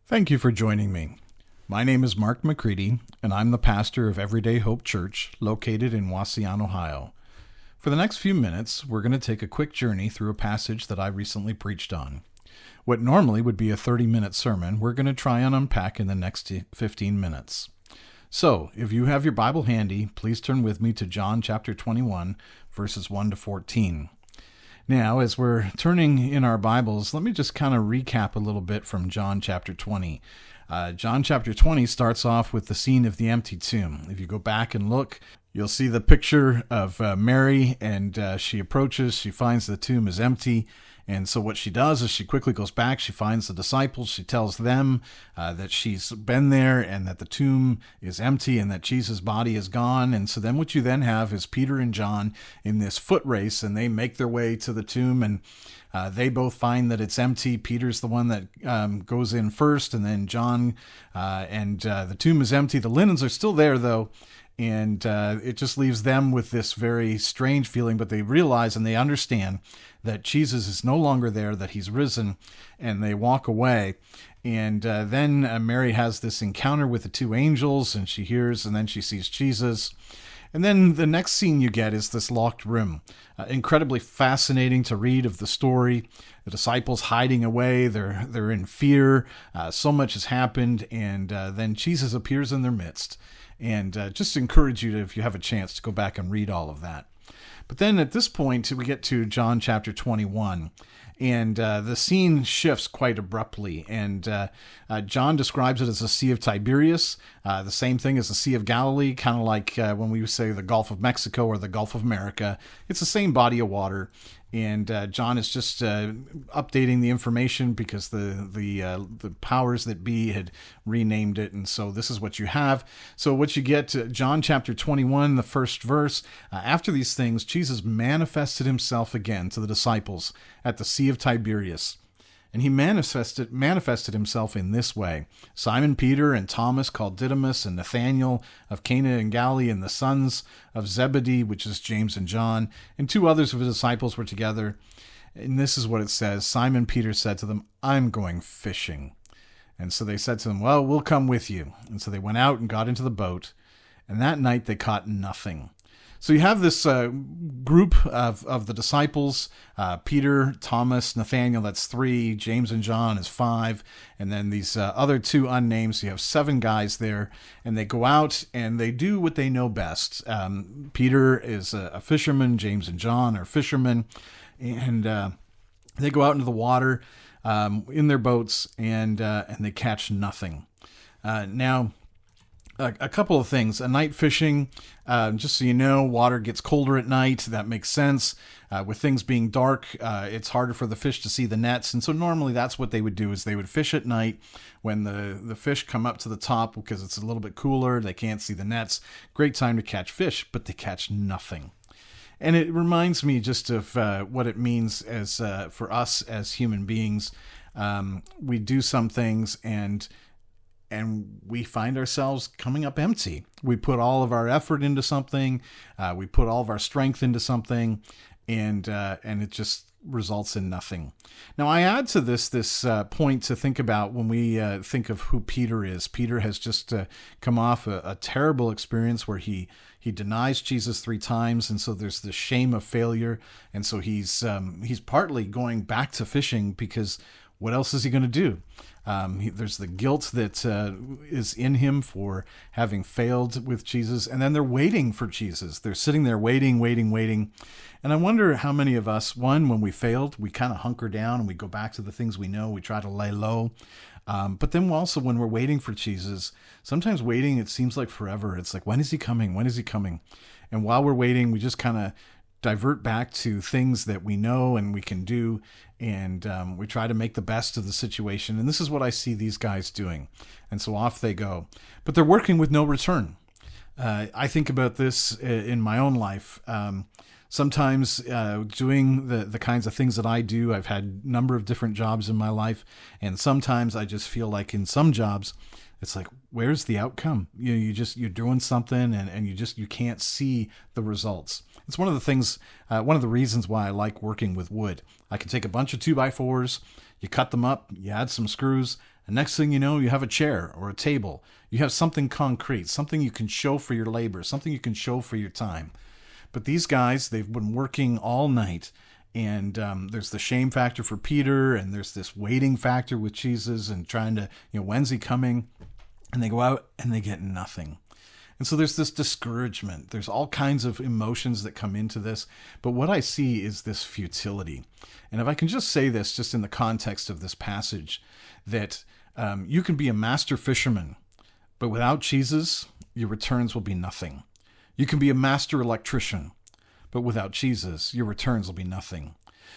Thank you for joining me. My name is Mark McCready, and I'm the pastor of Everyday Hope Church, located in Wauseon, Ohio. For the next few minutes, we're going to take a quick journey through a passage that I recently preached on. What normally would be a 30-minute sermon, we're going to try and unpack in the next 15 minutes. So, if you have your Bible handy, please turn with me to John chapter 21, verses 1 to 14. Now, as we're turning in our Bibles, let me just kind of recap a little bit from John chapter 20. John chapter 20 starts off with the scene of the empty tomb. If you go back and look, you'll see the picture of Mary, and she approaches, she finds the tomb is empty. And so what she does is she quickly goes back, she finds the disciples, she tells them that she's been there and that the tomb is empty and that Jesus' body is gone. And so then what you then have is Peter and John in this foot race, and they make their way to the tomb, and they both find that it's empty. Peter's the one that goes in first, and then John, and the tomb is empty. The linens are still there, though. And it just leaves them with this very strange feeling, but they realize and they understand that Jesus is no longer there, that he's risen, and they walk away. And then Mary has this encounter with the two angels, and she hears, and then she sees Jesus. And then the next scene you get is this locked room. Incredibly fascinating to read of the story. The disciples hiding away, they're in fear. So much has happened, and then Jesus appears in their midst. And just encourage you to, if you have a chance, to go back and read all of that. But then at this point, we get to John chapter 21, and the scene shifts quite abruptly. And John describes it as the Sea of Tiberias, the same thing as the Sea of Galilee, kind of like when we say the Gulf of Mexico or the Gulf of America. It's the same body of water. And John is just updating the information because the powers that be had renamed it, and so this is what you have. So what you get, John chapter 21, the first verse, after these things, Jesus manifested himself again to the disciples at the Sea of Tiberias. And he manifested himself in this way. Simon Peter and Thomas called Didymus and Nathanael of Cana in Galilee and the sons of Zebedee, which is James and John, and two others of his disciples were together. And this is what it says. Simon Peter said to them, "I'm going fishing." And so they said to him, "Well, we'll come with you." And so they went out and got into the boat. And that night they caught nothing. So you have this group of the disciples, Peter, Thomas, Nathanael, that's 3, James and John is 5, and then these other 2 unnamed. So you have 7 guys there, and they go out and they do what they know best. Peter is a fisherman, James and John are fishermen, and they go out into the water in their boats, and they catch nothing. Now, a couple of things. Night fishing, just so you know, water gets colder at night. That makes sense. With things being dark, it's harder for the fish to see the nets. And so normally that's what they would do, is they would fish at night when the fish come up to the top because it's a little bit cooler. They can't see the nets. Great time to catch fish, but they catch nothing. And it reminds me just of what it means as for us as human beings. We do some things and we find ourselves coming up empty. We put all of our effort into something, we put all of our strength into something, and it just results in nothing. Now, I add to this point to think about when we think of who Peter is. Peter has just come off a terrible experience where he denies Jesus 3 times, and so there's the shame of failure, and so he's partly going back to fishing because what else is he going to do? There's the guilt that is in him for having failed with Jesus. And then they're waiting for Jesus. They're sitting there waiting. And I wonder how many of us, when we failed, we kind of hunker down and we go back to the things we know. We try to lay low. But then also when we're waiting for Jesus, sometimes waiting, it seems like forever. It's like, when is he coming? When is he coming? And while we're waiting, we just kind of divert back to things that we know and we can do, and we try to make the best of the situation. And this is what I see these guys doing. And so off they go. But they're working with no return. I think about this in my own life. Sometimes doing the kinds of things that I do, I've had a number of different jobs in my life, and sometimes I just feel like in some jobs, it's like, where's the outcome? You're doing something and you can't see the results. It's one of the things, one of the reasons why I like working with wood. I can take a bunch of 2x4s, you cut them up, you add some screws, And next thing you know, you have a chair or a table. You have something concrete, something you can show for your labor, something you can show for your time. But these guys, they've been working all night. And there's the shame factor for Peter, and there's this waiting factor with Jesus and trying to, when's he coming? And they go out and they get nothing. And so there's this discouragement. There's all kinds of emotions that come into this. But what I see is this futility. And if I can just say this, just in the context of this passage, that you can be a master fisherman, but without Jesus, your returns will be nothing. You can be a master electrician, but without Jesus, your returns will be nothing.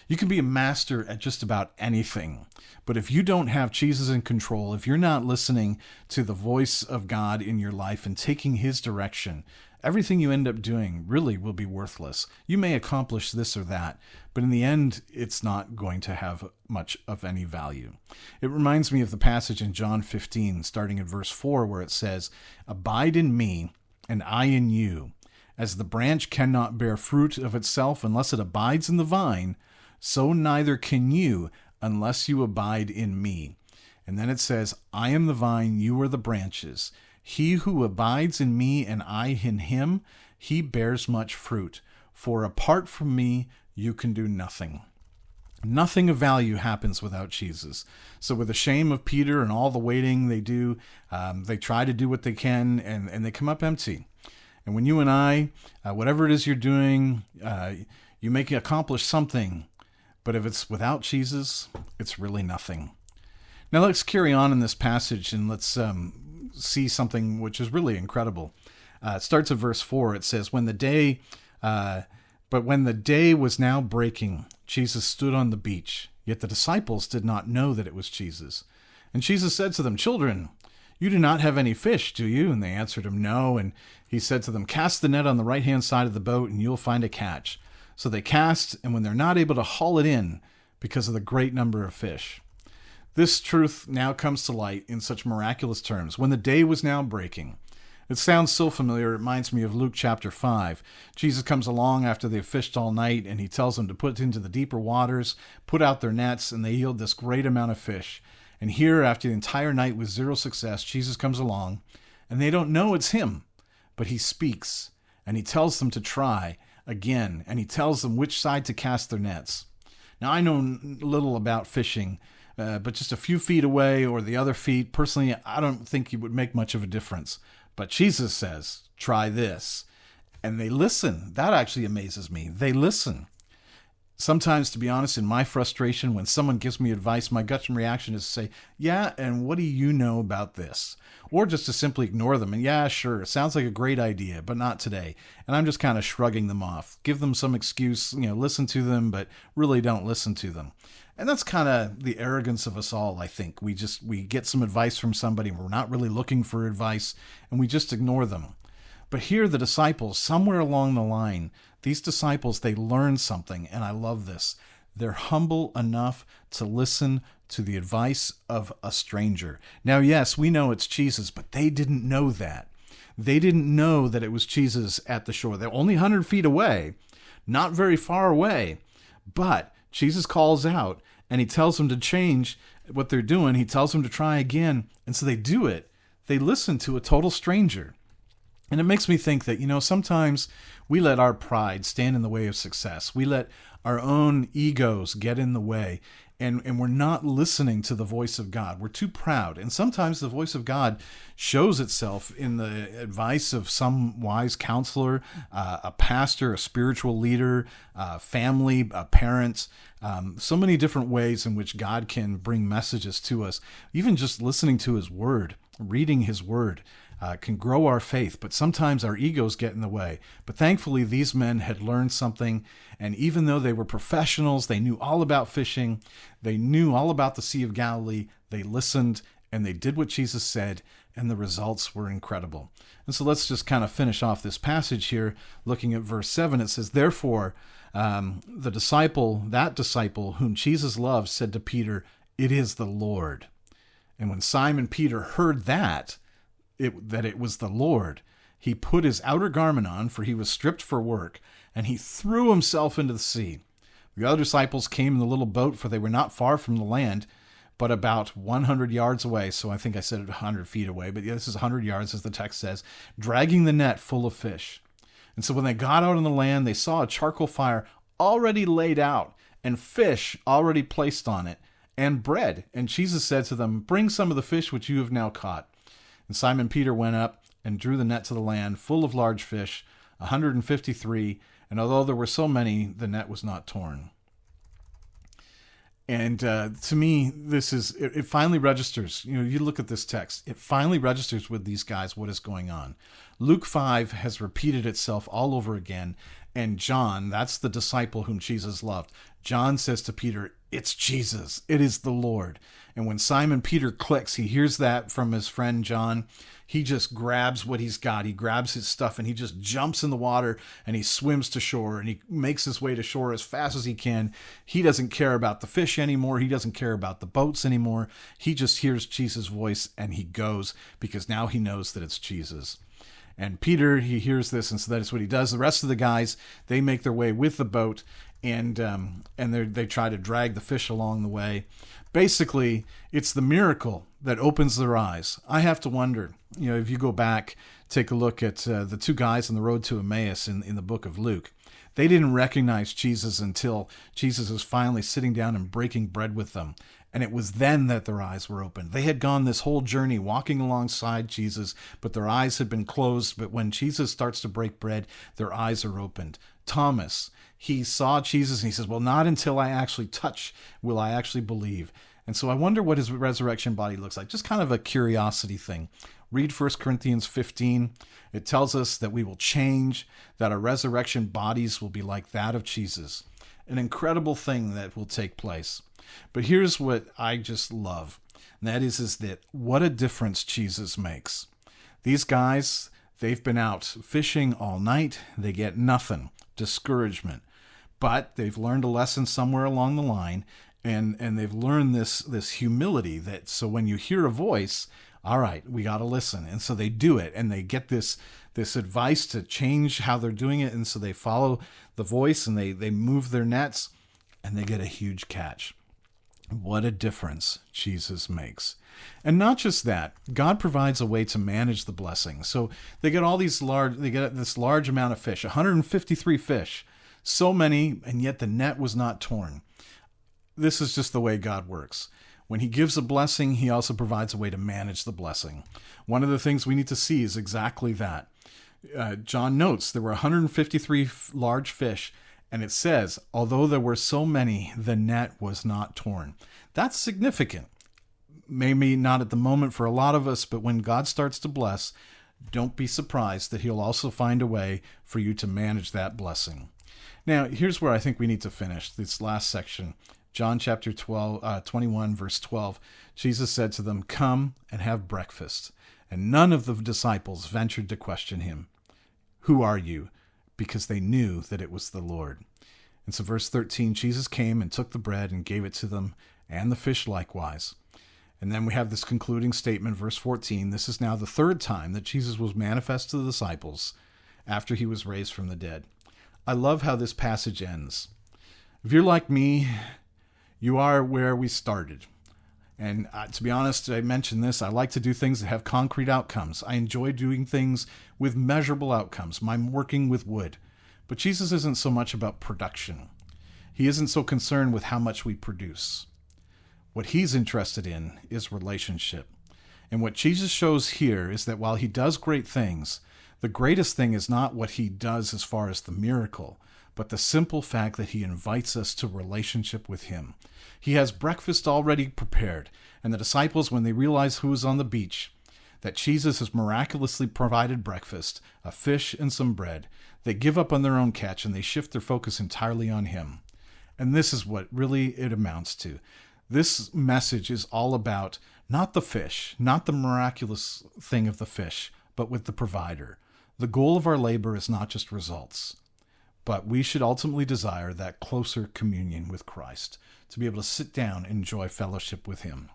You can be a master at just about anything, but if you don't have Jesus in control, if you're not listening to the voice of God in your life and taking his direction, everything you end up doing really will be worthless. You may accomplish this or that, but in the end, it's not going to have much of any value. It reminds me of the passage in John 15, starting at verse 4, where it says, "Abide in me, and I in you. As the branch cannot bear fruit of itself unless it abides in the vine, so neither can you unless you abide in me." And then it says, "I am the vine, you are the branches. He who abides in me and I in him, he bears much fruit. For apart from me, you can do nothing." Nothing of value happens without Jesus. So with the shame of Peter and all the waiting they do, they try to do what they can, and they come up empty. And when you and I, whatever it is you're doing, you may accomplish something, but if it's without Jesus, it's really nothing. Now let's carry on in this passage, and let's see something which is really incredible. It starts at verse 4. It says, But when the day was now breaking, Jesus stood on the beach, yet the disciples did not know that it was Jesus. And Jesus said to them, "Children, you do not have any fish, do you?" And they answered him, "No." And he said to them, "Cast the net on the right-hand side of the boat, and you'll find a catch." So they cast, and when they're not able to haul it in because of the great number of fish. This truth now comes to light in such miraculous terms. When the day was now breaking. It sounds so familiar. It reminds me of Luke chapter 5. Jesus comes along after they've fished all night, and he tells them to put into the deeper waters, put out their nets, and they yield this great amount of fish. And here, after the entire night with zero success, Jesus comes along, and they don't know it's him, but he speaks, and he tells them to try again, and he tells them which side to cast their nets. Now, I know little about fishing, but just a few feet away or the other feet, personally, I don't think it would make much of a difference. But Jesus says, try this. And they listen. That actually amazes me. They listen. Sometimes, to be honest, in my frustration, when someone gives me advice, my gut reaction is to say, "Yeah, and what do you know about this?" Or just to simply ignore them. And yeah, sure, it sounds like a great idea, but not today. And I'm just kind of shrugging them off. Give them some excuse, listen to them, but really don't listen to them. And that's kind of the arrogance of us all, I think. We get some advice from somebody, we're not really looking for advice, and we just ignore them. But here, the disciples, somewhere along the line, these disciples, they learn something, and I love this. They're humble enough to listen to the advice of a stranger. Now, yes, we know it's Jesus, but they didn't know that. They didn't know that it was Jesus at the shore. They're only 100 feet away, not very far away, but Jesus calls out, and he tells them to change what they're doing. He tells them to try again, and so they do it. They listen to a total stranger. And it makes me think that, sometimes we let our pride stand in the way of success. We let our own egos get in the way, and we're not listening to the voice of God. We're too proud. And sometimes the voice of God shows itself in the advice of some wise counselor, a pastor, a spiritual leader, family, parents, so many different ways in which God can bring messages to us. Even just listening to his word, reading his word, can grow our faith, but sometimes our egos get in the way. But thankfully, these men had learned something, and even though they were professionals, they knew all about fishing, they knew all about the Sea of Galilee, they listened, and they did what Jesus said, and the results were incredible. And so let's just kind of finish off this passage here, looking at verse 7. It says, "Therefore, that disciple whom Jesus loved said to Peter, 'It is the Lord.' And when Simon Peter heard that it was the Lord, he put his outer garment on, for he was stripped for work, and he threw himself into the sea. The other disciples came in the little boat, for they were not far from the land, but about 100 yards away. So I think I said 100 feet away, but yeah, this is 100 yards, as the text says, dragging the net full of fish. And so when they got out on the land, they saw a charcoal fire already laid out and fish already placed on it and bread. And Jesus said to them, "Bring some of the fish which you have now caught." And Simon Peter went up and drew the net to the land full of large fish, 153. And although there were so many, the net was not torn. And to me, it finally registers. You look at this text, it finally registers with these guys what is going on. Luke 5 has repeated itself all over again. And John, that's the disciple whom Jesus loved, John says to Peter, "It's Jesus. It is the Lord." And when Simon Peter clicks, he hears that from his friend John. He just grabs what he's got. He grabs his stuff and he just jumps in the water and he swims to shore and he makes his way to shore as fast as he can. He doesn't care about the fish anymore. He doesn't care about the boats anymore. He just hears Jesus' voice and he goes because now he knows that it's Jesus. And Peter, he hears this, and so that is what he does. The rest of the guys, they make their way with the boat, and they try to drag the fish along the way. Basically, it's the miracle that opens their eyes. I have to wonder, if you go back, take a look at the two guys on the road to Emmaus in the book of Luke. They didn't recognize Jesus until Jesus was finally sitting down and breaking bread with them. And it was then that their eyes were opened. They had gone this whole journey walking alongside Jesus, but their eyes had been closed. But when Jesus starts to break bread, their eyes are opened. Thomas, he saw Jesus and he says, "Well, not until I actually touch will I actually believe." And so I wonder what his resurrection body looks like. Just kind of a curiosity thing. Read 1 Corinthians 15. It tells us that we will change, that our resurrection bodies will be like that of Jesus. An incredible thing that will take place. But here's what I just love, and that is that what a difference Jesus makes. These guys, they've been out fishing all night. They get nothing, discouragement. But they've learned a lesson somewhere along the line, and they've learned this humility that so when you hear a voice, all right, we got to listen. And so they do it, and they get this advice to change how they're doing it, and so they follow the voice, and they move their nets, and they get a huge catch. What a difference Jesus makes. And not just that, God provides a way to manage the blessing. So they get this large amount of fish, 153 fish, so many, and yet the net was not torn. This is just the way God works. When he gives a blessing, he also provides a way to manage the blessing. One of the things we need to see is exactly that. John notes there were 153 large fish, and it says, although there were so many, the net was not torn. That's significant. Maybe not at the moment for a lot of us, but when God starts to bless, don't be surprised that he'll also find a way for you to manage that blessing. Now, here's where I think we need to finish this last section. John chapter 21, verse 12. Jesus said to them, "Come and have breakfast." And none of the disciples ventured to question him. "Who are you?" Because they knew that it was the Lord. And so verse 13, Jesus came and took the bread and gave it to them, and the fish likewise. And then we have this concluding statement, verse 14. This is now the third time that Jesus was manifest to the disciples after he was raised from the dead. I love how this passage ends. If you're like me, you are where we started. And to be honest, I mentioned this, I like to do things that have concrete outcomes. I enjoy doing things with measurable outcomes. I'm working with wood. But Jesus isn't so much about production. He isn't so concerned with how much we produce. What he's interested in is relationship. And what Jesus shows here is that while he does great things, the greatest thing is not what he does as far as the miracle, but the simple fact that he invites us to relationship with him. He has breakfast already prepared, and the disciples, when they realize who is on the beach, that Jesus has miraculously provided breakfast, a fish and some bread, they give up on their own catch and they shift their focus entirely on him. And this is what really it amounts to. This message is all about not the fish, not the miraculous thing of the fish, but with the provider. The goal of our labor is not just results, but we should ultimately desire that closer communion with Christ, to be able to sit down and enjoy fellowship with him.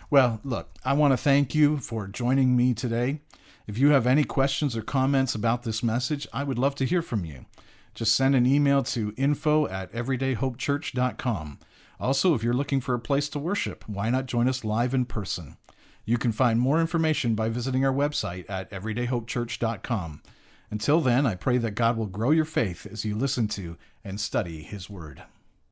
Well, look, I want to thank you for joining me today. If you have any questions or comments about this message, I would love to hear from you. Just send an email to info@everydayhopechurch.com. Also, if you're looking for a place to worship, why not join us live in person? You can find more information by visiting our website at everydayhopechurch.com. Until then, I pray that God will grow your faith as you listen to and study His Word.